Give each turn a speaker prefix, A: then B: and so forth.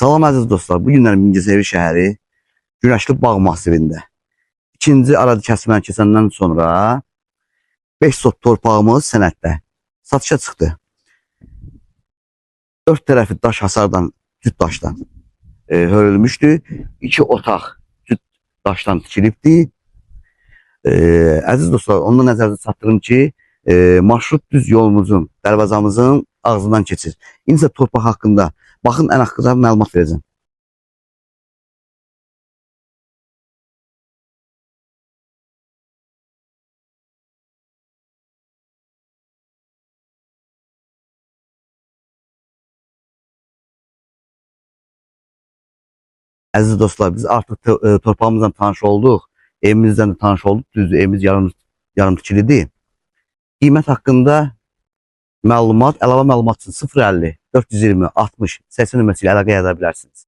A: Salam əziz dostlar, bu günlər Mingəçevir şəhəri Günəşli Bağ masivində. İkinci aradı kəsməni keçəndən sonra 5 sot torpağımız sənəddə satışa çıxdı. 4 tərəfi daş hasardan, cüt daşdan hörülmüşdü. 2 otaq cüt daşdan tikilibdi. Əziz dostlar, onu nəzərdə çatdırım ki, marşrut düz yolumuzun, dərvazamızın ağzından keçir. İndi isə torpaq haqqında baxın, ən haqqında məlumat verəcəm. Əziz dostlar, biz artıq torpağımızla tanış olduq. Evimizdən də tanış olduq. Düzdür, evimiz yarım tikilidir. Qiymət haqqında məlumat, əlavə məlumat üçün 050 420 60 80 nömrəsi ilə əlaqə yaza bilərsiniz.